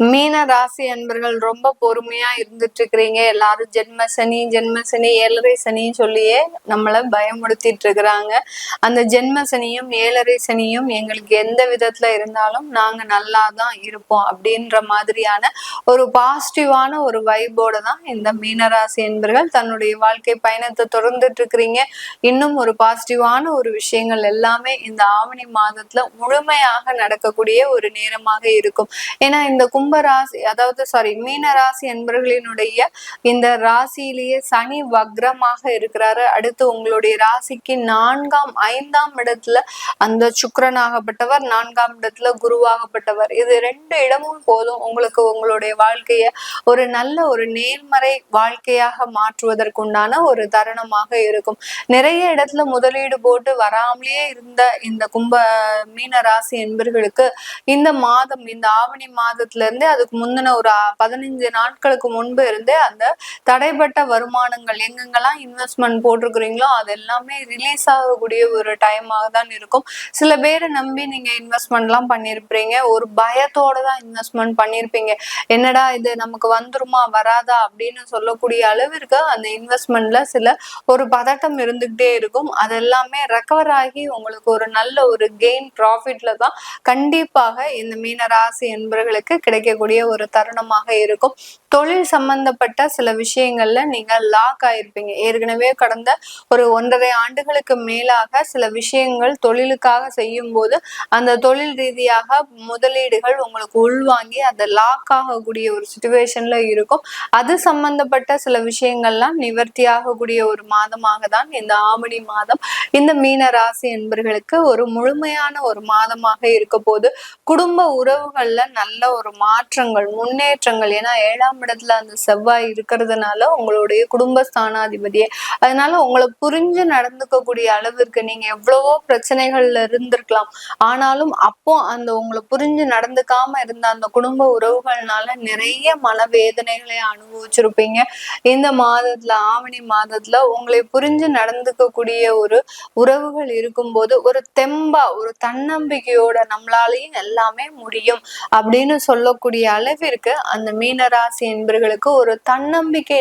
மீன ராசி அன்பர்கள் ரொம்ப பொறுமையா இருந்துட்டு இருக்கிறீங்க. எல்லாரும் ஜென்ம சனி 7.5 சனின்னு சொல்லியே நம்மள பயமுறுத்திட்டு இருக்கிறாங்க. அந்த ஜென்ம சனியும் 7.5 சனியும் எங்களுக்கு எந்த விதத்துல இருந்தாலும் நாங்க நல்லா தான் இருப்போம் அப்படின்ற மாதிரியான ஒரு பாசிட்டிவான ஒரு வைபோட தான் இந்த மீனராசி அன்பர்கள் தன்னுடைய வாழ்க்கை பயணத்தை தொடர்ந்துட்டு இருக்கிறீங்க. இன்னும் ஒரு பாசிட்டிவான ஒரு விஷயங்கள் எல்லாமே இந்த ஆவணி மாதத்துல முழுமையாக நடக்கக்கூடிய ஒரு நேரமாக இருக்கும். ஏன்னா இந்த கும்பராசி மீன ராசி என்பர்களினுடைய இந்த ராசியிலேயே சனி வக்ரமாக இருக்கிறாரு. அடுத்து உங்களுடைய ராசிக்கு 4ஆம் 5ஆம் இடத்துல அந்த சுக்கிரனாகப்பட்டவர், 4ஆம் இடத்துல குருவாகப்பட்டவர். இது 2 இடமும் போதும் உங்களுக்கு உங்களுடைய வாழ்க்கைய ஒரு நல்ல ஒரு நேர்மறை வாழ்க்கையாக மாற்றுவதற்குண்டான ஒரு தருணமாக இருக்கும். நிறைய இடத்துல முதலீடு போட்டு வராமலே இருந்த இந்த மீன ராசி என்பர்களுக்கு இந்த மாதம், இந்த ஆவணி மாதத்துல இருந்தே அதுக்கு முந்தின ஒரு 15 நாட்களுக்கு முன்பு இருந்தே அந்த தடைப்பட்ட வருமானங்கள் எங்கெங்கெல்லாம் இன்வெஸ்ட்மெண்ட் போட்டிருக்கிறீங்களோ அது எல்லாமே ரிலீஸ் ஆகக்கூடிய ஒரு டைமாக தான் இருக்கும். சில பேரை நம்பி நீங்க இன்வெஸ்ட்மெண்ட் எல்லாம் பண்ணிருப்பீங்க. ஒரு பயத்தோட தான் இன்வெஸ்ட்மெண்ட் பண்ணிருப்பீங்க. என்னடா இது நமக்கு வந்துருமா வராதா அப்படின்னு சொல்லக்கூடிய அளவிற்கு அந்த இன்வெஸ்ட்மெண்ட்ல சில ஒரு பதட்டம் இருந்துகிட்டே இருக்கும். அதெல்லாமே ரெக்கவர் ஆகி உங்களுக்கு ஒரு நல்ல ஒரு கெயின் ப்ராஃபிட்ல தான் கண்டிப்பாக இந்த மீனராசி என்பவர்களுக்கு கிடைக்கக்கூடிய ஒரு தருணமாக இருக்கும். தொழில் சம்பந்தப்பட்ட சில விஷயங்கள்ல நீங்க லாக் ஆயிருப்பீங்க. ஏற்கனவே கடந்த ஒரு 1.5 ஆண்டுகளுக்கு மேலாக சில விஷயங்கள் தொழிலுக்காக செய்யும் போது அந்த தொழில் ரீதியாக முதலீடுகள் உங்களுக்கு உள்வாங்கி அதை லாக் ஆகக்கூடிய ஒரு சிச்சுவேஷன்ல இருக்கும். அது சம்பந்தப்பட்ட சில விஷயங்கள்லாம் நிவர்த்தி ஆகக்கூடிய ஒரு மாதமாக தான் இந்த ஆவணி மாதம் இந்த மீன ராசி என்பர்களுக்கு ஒரு முழுமையான ஒரு மாதமாக இருக்க போது. குடும்ப உறவுகள்ல நல்ல ஒரு மாற்றங்கள், முன்னேற்றங்கள். ஏன்னா 7ஆம் இடத்துல அந்த செவ்வாய் இருக்கிறதுனால உங்களுடைய குடும்ப ஸ்தானாதிபதியே, அதனால உங்களை புரிஞ்சு நடந்துக்கக்கூடிய அளவிற்கு நீங்க எவ்வளவோ பிரச்சனைகள்ல இருந்திருக்கலாம். ஆனாலும் அப்போ அந்த உங்களை புரிஞ்சு நடந்துக்காம இருந்த அந்த குடும்ப உறவுகள்னால நிறைய மனவேதனைகளை அனுபவிச்சிருப்பீங்க. இந்த மாதத்துல, ஆவணி மாதத்துல உங்களை புரிஞ்சு நடந்துக்கக்கூடிய ஒரு உறவுகள் இருக்கும்போது ஒரு தெம்பா, ஒரு தன்னம்பிக்கையோட நம்மளாலையும் எல்லாமே முடியும் அப்படின்னு சொல்லக்கூடிய அளவிற்கு அந்த மீனராசி என்பர்களுக்கு ஒரு தன்னம்பிக்கை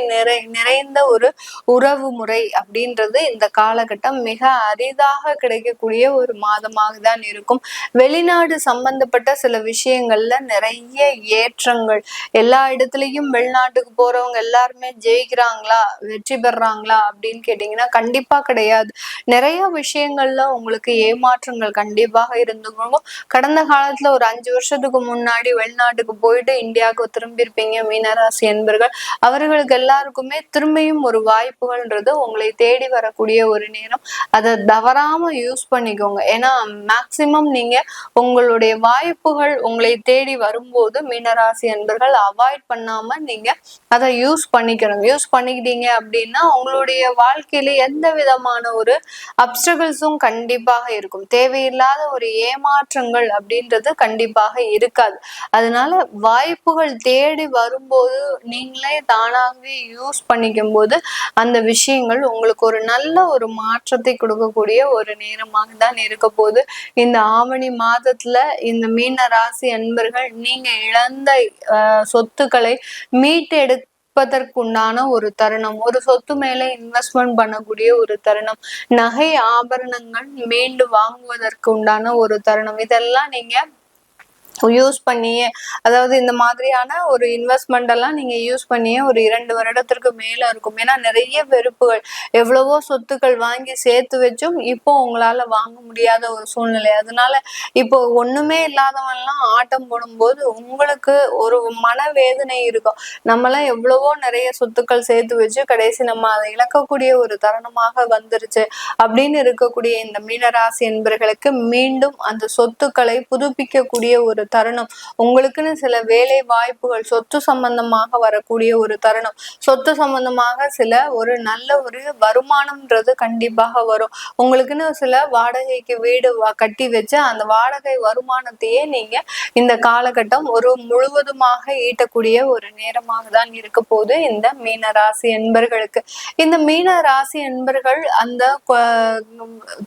நிறைந்த ஒரு உறவு முறை அப்படின்றது இந்த காலகட்டம் மிக அரிதாக கிடைக்கக்கூடிய ஒரு மாதமாக தான் இருக்கும். வெளிநாடு சம்பந்தப்பட்ட சில விஷயங்கள்ல நிறைய ஏற்றங்கள். எல்லா இடத்துலயும் வெளிநாட்டுக்கு போறவங்க எல்லாருமே ஜெயிக்கிறாங்களா, வெற்றி பெறாங்களா அப்படின்னு கேட்டீங்கன்னா கண்டிப்பா கிடையாது. நிறைய விஷயங்கள்ல உங்களுக்கு ஏமாற்றங்கள் கண்டிப்பாக இருந்துக்கும். கடந்த காலத்துல ஒரு 5 வருஷத்துக்கு முன்னாடி வெளிநாட்டுக்கு போயிட்டு இந்தியாவுக்கு திரும்பியிருப்பீங்க மீனராசி என்பர்கள். அவர்களுக்கு எல்லாருக்குமே திரும்பியும் ஒரு வாய்ப்புகள்ன்றது உங்களை தேடி வரக்கூடிய ஒரு நேரம். அதை தவறாம யூஸ் பண்ணிக்கோங்க. ஏன்னா மேக்சிமம் நீங்க உங்களுடைய வாய்ப்புகள் உங்களை தேடி வரும்போது மீனராசி என்பர்கள் அவாய்ட் பண்ணாம நீங்க அதை யூஸ் பண்ணிக்கணும். யூஸ் பண்ணிக்கிட்டீங்க அப்படின்னா உங்களுடைய வாழ்க்கையில எந்த விதமான ஒரு அப்டக்கிள்ஸும் கண்டிப்பாக இருக்கும். தேவையில்லாத ஒரு ஏமாற்றங்கள் அப்படின்றது கண்டிப்பாக இருக்காது. அதனால வாய்ப்புகள் தேடி வரும்போது நீங்களே தானாகவே யூஸ் பண்ணிக்கும் போது அந்த விஷயங்கள் உங்களுக்கு ஒரு நல்ல ஒரு மாற்றத்தை கொடுக்கக்கூடிய ஒரு நேரமாக தான் இருக்க போது. இந்த ஆவணி மாதத்துல இந்த மீன ராசி அன்பர்கள் நீங்க இழந்த சொத்துக்களை மீட்டெடுப்பதற்குண்டான ஒரு தருணம், ஒரு சொத்து மேல இன்வெஸ்ட்மெண்ட் பண்ணக்கூடிய ஒரு தருணம், நகை ஆபரணங்கள் மீண்டு வாங்குவதற்கு உண்டான ஒரு தருணம். இதெல்லாம் நீங்க யூஸ் பண்ணியே, அதாவது இந்த மாதிரியான ஒரு இன்வெஸ்ட்மெண்ட் எல்லாம் நீங்க யூஸ் பண்ணியே ஒரு 2 வருடத்திற்கு மேல இருக்கும். ஏன்னா நிறைய வெறுப்புகள், எவ்வளவோ சொத்துக்கள் வாங்கி சேர்த்து வச்சும் இப்போ உங்களால வாங்க முடியாத ஒரு சூழ்நிலை. அதனால இப்போ ஒண்ணுமே இல்லாதவன்லாம் ஆட்டம் போடும்போது உங்களுக்கு ஒரு மனவேதனை இருக்கும். நம்மளாம் எவ்வளவோ நிறைய சொத்துக்கள் சேர்த்து வச்சு கடைசி நம்ம அதை இழக்கக்கூடிய ஒரு தருணமாக வந்துருச்சு அப்படின்னு இருக்கக்கூடிய இந்த மீனராசி என்பர்களுக்கு மீண்டும் அந்த சொத்துக்களை புதுப்பிக்கக்கூடிய ஒரு தருணம். உங்களுக்குன்னு சில வேலை வாய்ப்புகள், சொத்து சம்பந்தமாக வரக்கூடிய ஒரு தருணம், சொத்து சம்பந்தமாக சில ஒரு நல்ல ஒரு வருமானம்ன்றது கண்டிப்பாக வரும். உங்களுக்குன்னு சில வாடகைக்கு வீடு கட்டி வச்சு அந்த வாடகை வருமானத்தையே நீங்க இந்த காலகட்டம் ஒரு முழுவதுமாக ஈட்டக்கூடிய ஒரு நேரமாக தான் இருக்க போது இந்த மீன ராசி என்பர்களுக்கு. இந்த மீன ராசி என்பர்கள் அந்த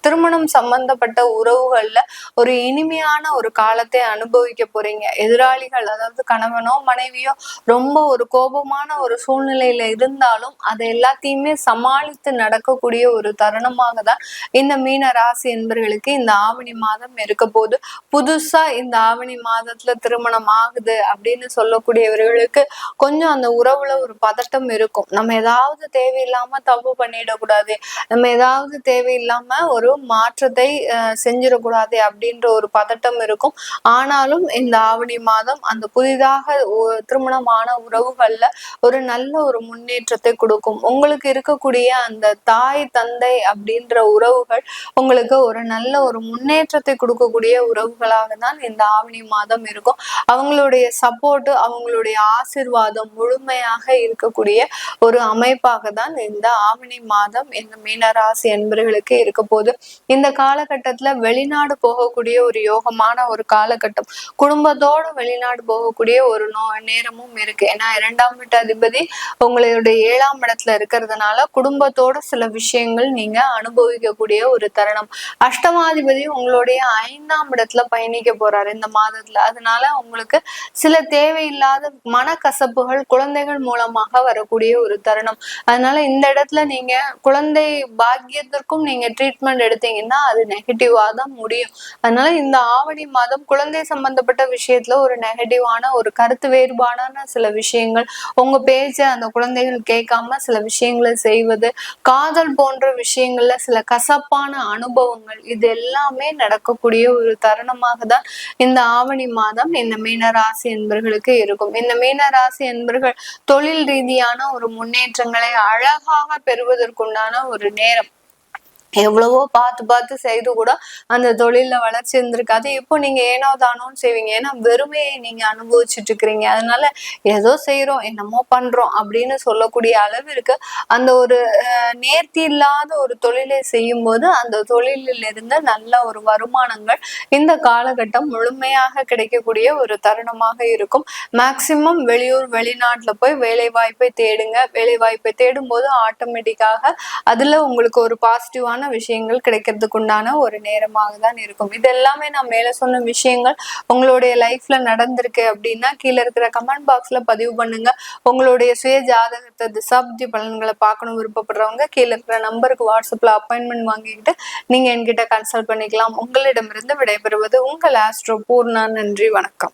திருமணம் சம்பந்தப்பட்ட உறவுகள்ல ஒரு இனிமையான ஒரு காலத்தை அனுபவிக்க அனுபவிக்க போறீங்க. எதிராளிகள், அதாவது கணவனோ மனைவியோ ரொம்ப ஒரு கோபமான ஒரு சூழ்நிலையில இருந்தாலும் அதை எல்லாத்தையுமே சமாளித்து நடக்கக்கூடிய ஒரு தருணமாக தான் இந்த மீன ராசி என்பர்களுக்கு இந்த ஆவணி மாதம் இருக்க போது. புதுசா இந்த ஆவணி மாதத்துல திருமணம் ஆகுது அப்படின்னு சொல்லக்கூடியவர்களுக்கு கொஞ்சம் அந்த உறவுல ஒரு பதட்டம் இருக்கும். நம்ம ஏதாவது தேவையில்லாம தப்பு பண்ணிடக்கூடாது, நம்ம ஏதாவது தேவையில்லாம ஒரு மாற்றத்தை செஞ்சிடக்கூடாது அப்படின்ற ஒரு பதட்டம் இருக்கும். ஆனாலும் இந்த ஆவணி மாதம் அந்த புதிதாக திருமணமான உறவுகள்ல ஒரு நல்ல ஒரு முன்னேற்றத்தை கொடுக்கும். உங்களுக்கு இருக்கக்கூடிய அந்த தாய் தந்தை அப்படின்ற உறவுகள் உங்களுக்கு ஒரு நல்ல ஒரு முன்னேற்றத்தை கொடுக்கக்கூடிய உறவுகளாக தான் இந்த ஆவணி மாதம் இருக்கும். அவங்களுடைய சப்போர்ட், அவங்களுடைய ஆசிர்வாதம் முழுமையாக இருக்கக்கூடிய ஒரு அமைப்பாக தான் இந்த ஆவணி மாதம் இந்த மீனராசி என்பர்களுக்கு இருக்க போது. இந்த காலகட்டத்துல வெளிநாடு போகக்கூடிய ஒரு யோகமான ஒரு காலகட்டம், குடும்பத்தோட வெளிநாடு போகக்கூடிய ஒரு நேரமும் இருக்கு. ஏன்னா 2ஆம் வீட்டு அதிபதி உங்களுடைய 7ஆம் இடத்துல இருக்கிறதுனால குடும்பத்தோட சில விஷயங்கள் நீங்க அனுபவிக்கக்கூடிய ஒரு தருணம். அஷ்டமாதிபதி உங்களுடைய 5ஆம் இடத்துல பயணிக்க போறாரு இந்த மாதத்துல. அதனால உங்களுக்கு சில தேவையில்லாத மனக்கசப்புகள் குழந்தைகள் மூலமாக வரக்கூடிய ஒரு தருணம். அதனால இந்த இடத்துல நீங்க குழந்தை பாக்கியத்திற்கும் நீங்க ட்ரீட்மெண்ட் எடுத்தீங்கன்னா அது நெகட்டிவா தான் முடியும். அதனால இந்த ஆவணி மாதம் குழந்தை சம்பந்தப்பட்ட விஷயத்துல ஒரு நெகட்டிவான ஒரு கருத்து வேறுபாடான சில விஷயங்கள், உங்க பேச்ச அந்த குழந்தைகள் கேட்காம சில விஷயங்களை செய்வது, காதல் போன்ற விஷயங்கள்ல சில கசப்பான அனுபவங்கள், இது எல்லாமே நடக்கக்கூடிய ஒரு தருணமாக தான் இந்த ஆவணி மாதம் இந்த மீனராசி என்பர்களுக்கு இருக்கும். இந்த மீனராசி என்பர்கள் தொழில் ரீதியான ஒரு முன்னேற்றங்களை அழகாக பெறுவதற்குண்டான ஒரு நேரம். எவ்வளவோ பார்த்து செய்து கூட அந்த தொழில வளர்ச்சி இருந்திருக்காது. இப்போ நீங்க ஏனோ தானோன்னு செய்வீங்க. ஏன்னா வெறுமையை நீங்க அனுபவிச்சுட்டு இருக்கிறீங்க. அதனால ஏதோ செய்யறோம், என்னமோ பண்றோம் அப்படின்னு சொல்லக்கூடிய அளவிற்கு அந்த ஒரு நேர்த்தி இல்லாத ஒரு தொழிலை செய்யும் போது அந்த தொழிலில் இருந்து நல்ல ஒரு வருமானங்கள் இந்த காலகட்டம் முழுமையாக கிடைக்கக்கூடிய ஒரு தருணமாக இருக்கும். மேக்சிமம் வெளியூர் வெளிநாட்டுல போய் வேலை வாய்ப்பை தேடுங்க. வேலை வாய்ப்பை தேடும் போது ஆட்டோமேட்டிக்காக அதுல உங்களுக்கு ஒரு பாசிட்டிவான விஷயங்கள் கிடைக்கிறதுக்கு உண்டான ஒரு நேரமாக தான் இருக்கும். இது எல்லாமே நான் மேல சொன்ன விஷயங்கள் உங்களுடைய லைஃப்ல நடந்திருக்கு அப்படின்னா கீழே இருக்கிற கமெண்ட் பாக்ஸ்ல பதிவு பண்ணுங்க. உங்களுடைய சுய ஜாதகத்தை திசாப்தி பலன்களை பார்க்கணும் விருப்பப்படுறவங்க கீழே இருக்கிற நம்பருக்கு வாட்ஸ்அப்ல அப்பாயின்மெண்ட் வாங்கிக்கிட்டு நீங்க என்கிட்ட கன்சல்ட் பண்ணிக்கலாம். உங்களிடமிருந்து விடைபெறுவது உங்கள் ஆஸ்ட்ரோ பூர்ணா. நன்றி, வணக்கம்.